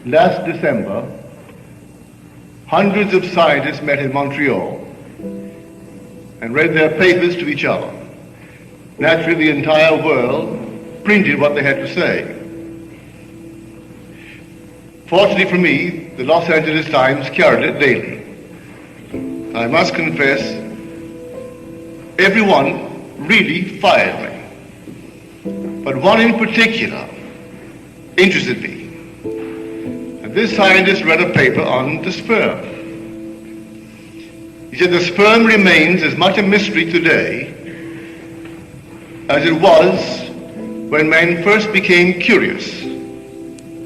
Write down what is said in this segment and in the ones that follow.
Last December, hundreds of scientists met in Montreal and read their papers to each other. Naturally, the entire world printed what they had to say. Fortunately for me, the Los Angeles Times carried it daily. I must confess, everyone really fired me. But one in particular interested me. And this scientist read a paper on the sperm. He said the sperm remains as much a mystery today as it was when man first became curious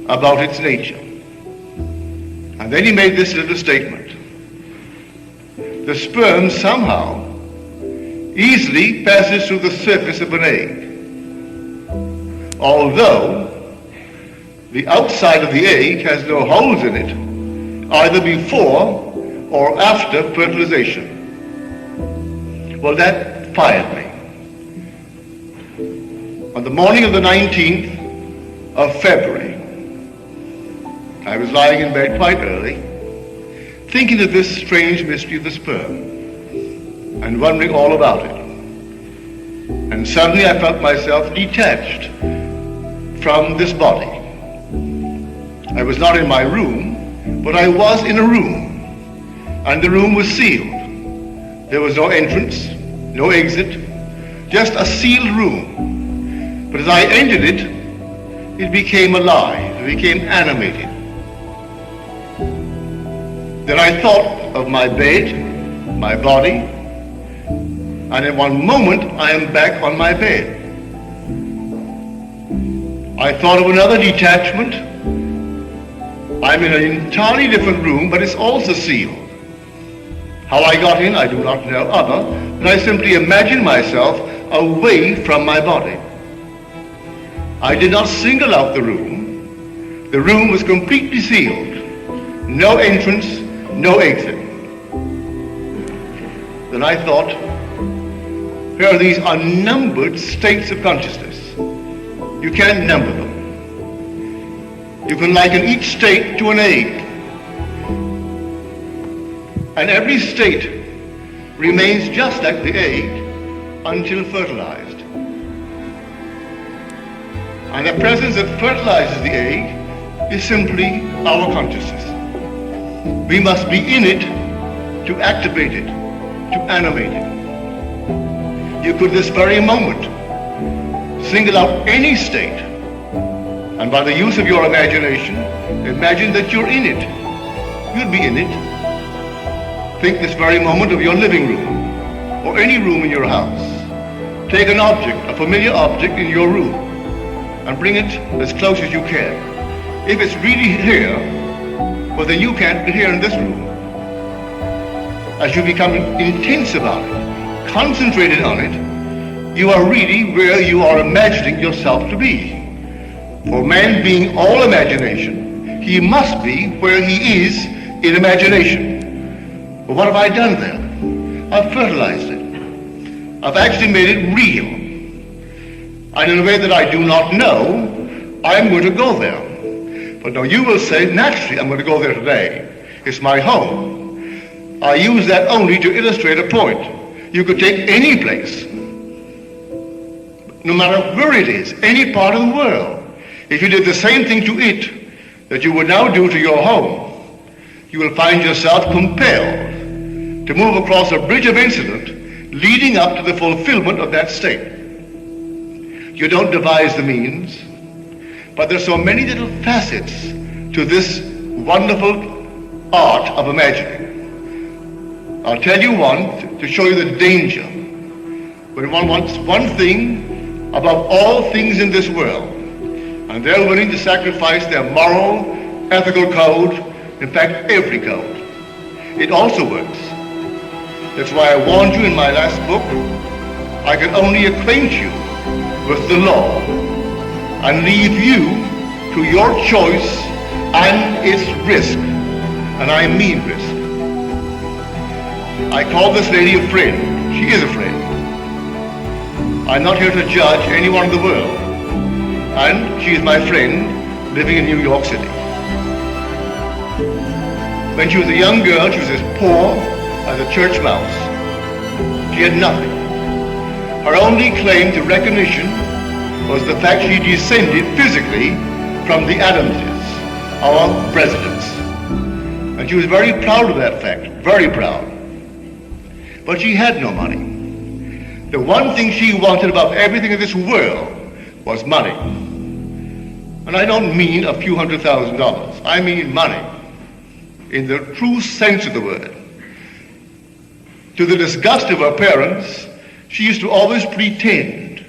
about its nature. And then he made this little statement. The sperm somehow easily passes through the surface of an egg, although the outside of the egg has no holes in it, either before or after fertilization. Well, that fired me. On the morning of the 19th of February, I was lying in bed quite early, thinking of this strange mystery of the sperm and wondering all about it. And suddenly I felt myself detached from this body. I was not in my room, but I was in a room, and the room was sealed. There was no entrance, no exit, just a sealed room. But as I entered it, it became alive, it became animated. Then I thought of my bed, my body, and in one moment I am back on my bed. I thought of another detachment. I'm in an entirely different room, but it's also sealed. How I got in, I do not know, other than I simply imagined myself away from my body. I did not single out the room. The room was completely sealed. No entrance, no exit. Then I thought, here are these unnumbered states of consciousness. You can't number them. You can liken each state to an egg. And every state remains just like the egg until fertilized. And the presence that fertilizes the egg is simply our consciousness. We must be in it to activate it, to animate it. You could this very moment single out any state, and by the use of your imagination, imagine that you're in it. You'd be in it. Think this very moment of your living room, or any room in your house. Take an object, a familiar object in your room, and bring it as close as you can. If it's really here, well then you can't be here in this room. As you become intense about it, concentrated on it, you are really where you are imagining yourself to be. For man being all imagination, he must be where he is in imagination. But what have I done then? I've fertilized it. I've actually made it real. And in a way that I do not know, I'm going to go there. But now you will say, naturally, I'm going to go there today. It's my home. I use that only to illustrate a point. You could take any place, no matter where it is, any part of the world. If you did the same thing to it that you would now do to your home, you will find yourself compelled to move across a bridge of incident leading up to the fulfillment of that state. You don't devise the means, but there's so many little facets to this wonderful art of imagining. I'll tell you one to show you the danger. When one wants one thing above all things in this world, and they're willing to sacrifice their moral, ethical code, in fact, every code, it also works. That's why I warned you in my last book, I can only acquaint you with the law and leave you to your choice and its risk, and I mean risk. I call this lady a friend. She is a friend. I'm not here to judge anyone in the world, and she is my friend living in New York City. When she was a young girl, she was as poor as a church mouse. She had nothing. Her only claim to recognition was the fact she descended physically from the Adamses, our presidents. And she was very proud of that fact, very proud. But she had no money. The one thing she wanted above everything in this world was money. And I don't mean a few $100,000. I mean money, in the true sense of the word. To the disgust of her parents, she used to always pretend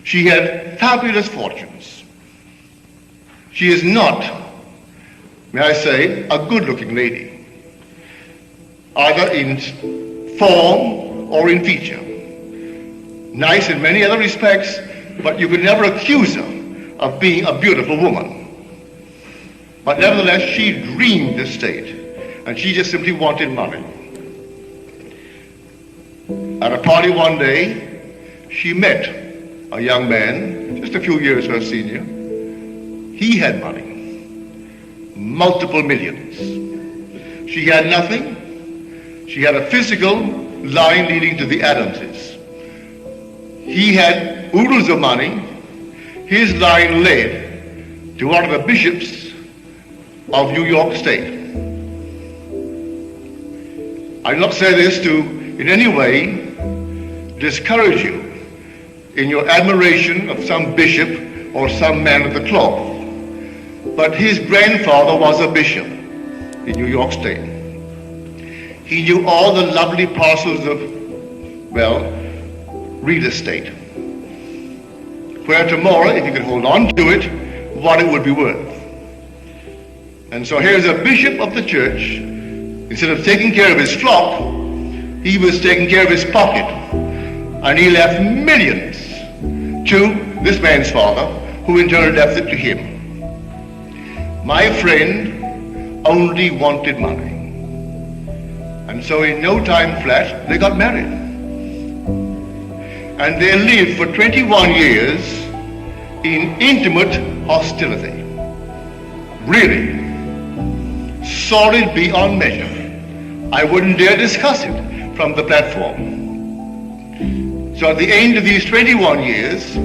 she had fabulous fortunes. She is not, may I say, a good-looking lady, either in form or in feature. Nice in many other respects, but you could never accuse her of being a beautiful woman. But nevertheless, she dreamed the state, and she just simply wanted money. At a party one day, she met a young man, just a few years her senior. He had money, multiple millions. She had nothing. She had a physical line leading to the Adamses. He had oodles of money. His line led to one of the bishops of New York State. I do not say this to in any way discourage you in your admiration of some bishop or some man of the cloth, but his grandfather was a bishop in New York State. He knew all the lovely parcels of, well, real estate, where tomorrow, if you could hold on to it, what it would be worth. And so here's a bishop of the church. Instead of taking care of his flock, he was taking care of his pocket. And he left millions to this man's father, who in turn left it to him. My friend only wanted money. And so in no time flat, they got married. And they lived for 21 years in intimate hostility. Really, solid beyond measure. I wouldn't dare discuss it from the platform. So at the end of these 21 years,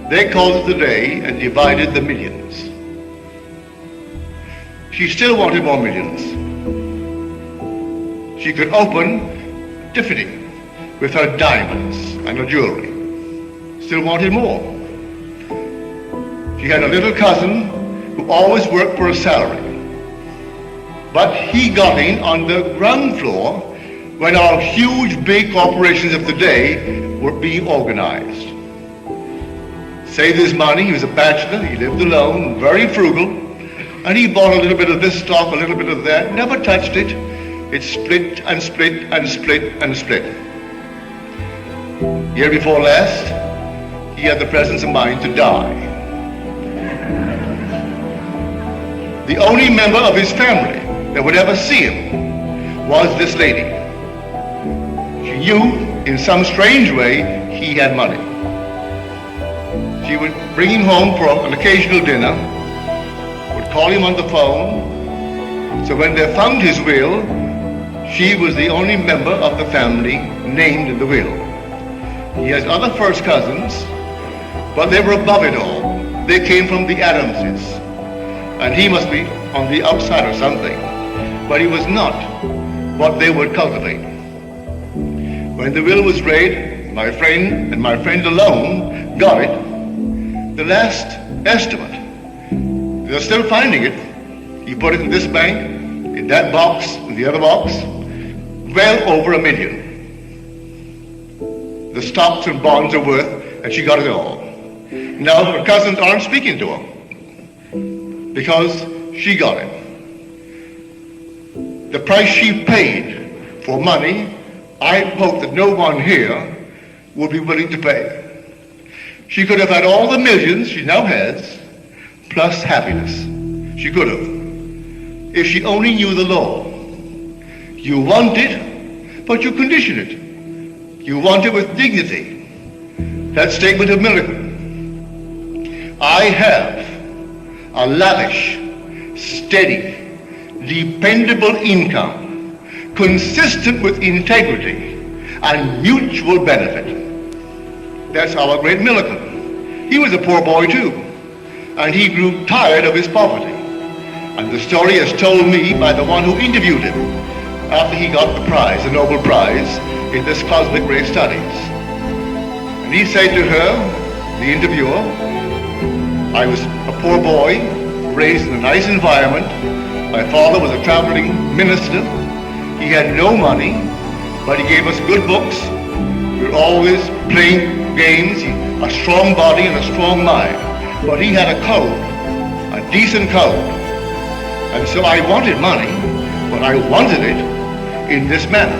they called it the day and divided the millions. She still wanted more millions. She could open Tiffany with her diamonds and her jewelry. Still wanted more. She had a little cousin who always worked for a salary. But he got in on the ground floor when our huge big corporations of the day were being organized. Saved his money, he was a bachelor, he lived alone, very frugal, and he bought a little bit of this stock, a little bit of that, never touched it. It split and split and split and split. Year before last, he had the presence of mind to die. The only member of his family that would ever see him was this lady. She knew in some strange way he had money. She would bring him home for an occasional dinner, would call him on the phone. So when they found his will, she was the only member of the family named in the will. He has other first cousins, but they were above it all. They came from the Adamses, and he must be on the outside or something. But he was not what they would cultivate. When the will was read, my friend and my friend alone got it. The last estimate, they're still finding it. He put it in this bank, in that box, in the other box, well over $1 million. The stocks and bonds are worth, and she got it all. Now her cousins aren't speaking to her because she got it. The price she paid for money, I hope that no one here will be willing to pay. She could have had all the millions she now has, plus happiness. She could have, if she only knew the law. You want it, but you condition it. You want it with dignity. That statement of miracle. I have a lavish, steady, dependable income, consistent with integrity and mutual benefit. That's our great Millikan. He was a poor boy too, and he grew tired of his poverty. And the story is told me by the one who interviewed him after he got the prize, the Nobel Prize, in this cosmic ray studies. And he said to her, the interviewer, I was a poor boy, raised in a nice environment. My father was a traveling minister. He had no money, but he gave us good books. We were always playing games, a strong body and a strong mind. But he had a code, a decent code. And so I wanted money, but I wanted it in this manner.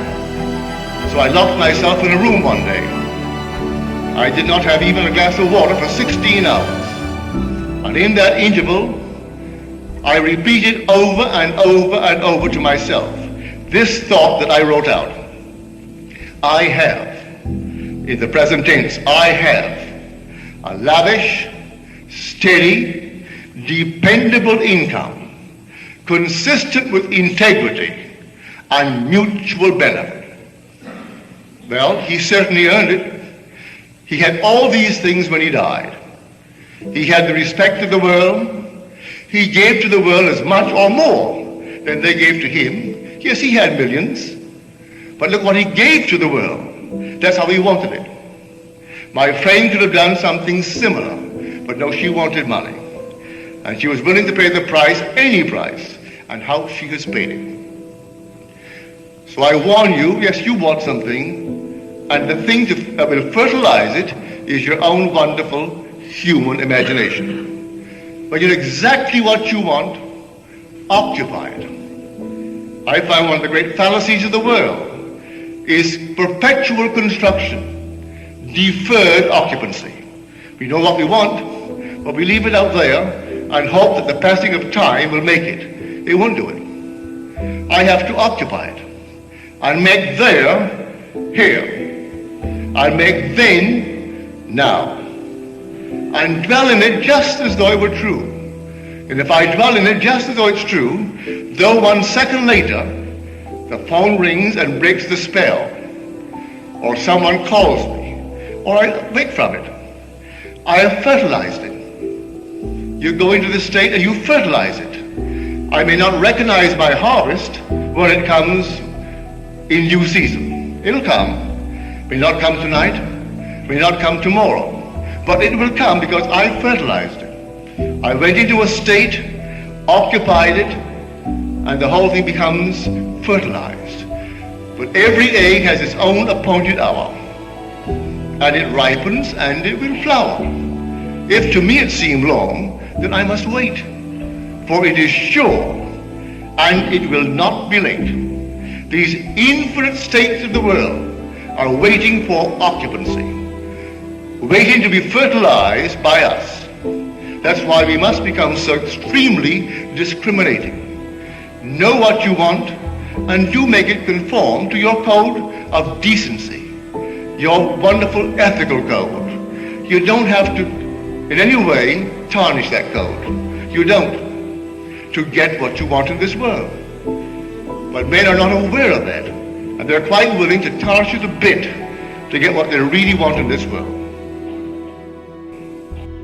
So I locked myself in a room one day. I did not have even a glass of water for 16 hours. And in that interval, I repeated over and over and over to myself this thought that I wrote out. I have, in the present tense, I have a lavish, steady, dependable income, consistent with integrity and mutual benefit. Well, he certainly earned it. He had all these things when he died. He had the respect of the world. He gave to the world as much or more than they gave to him. Yes, he had millions, but look what he gave to the world. That's how he wanted it. My friend could have done something similar, but no, she wanted money. And she was willing to pay the price, any price, and how she has paid it. So I warn you, yes, you want something, and the thing that will fertilize it is your own wonderful human imagination. But you know exactly what you want, occupy it. I find one of the great fallacies of the world is perpetual construction, deferred occupancy. We know what we want, but we leave it out there and hope that the passing of time will make it. It won't do it. I have to occupy it and make there here. I make then now. And dwell in it just as though it were true. And if I dwell in it just as though it's true, though 1 second later the phone rings and breaks the spell, or someone calls me, or I wake from it, I have fertilized it. You go into the state and you fertilize it. I may not recognize my harvest when it comes in due season. It'll come. May not come tonight, may not come tomorrow, but it will come because I fertilized it. I went into a state, occupied it, and the whole thing becomes fertilized. But every egg has its own appointed hour, and it ripens and it will flower. If to me it seem long, then I must wait, for it is sure, and it will not be late. These infinite states of the world are waiting for occupancy, waiting to be fertilized by us. That's why we must become so extremely discriminating. Know what you want and do make it conform to your code of decency, your wonderful ethical code. You don't have to in any way tarnish that code. You don't, to get what you want in this world. But men are not aware of that, and they're quite willing to tarnish it a bit to get what they really want in this world.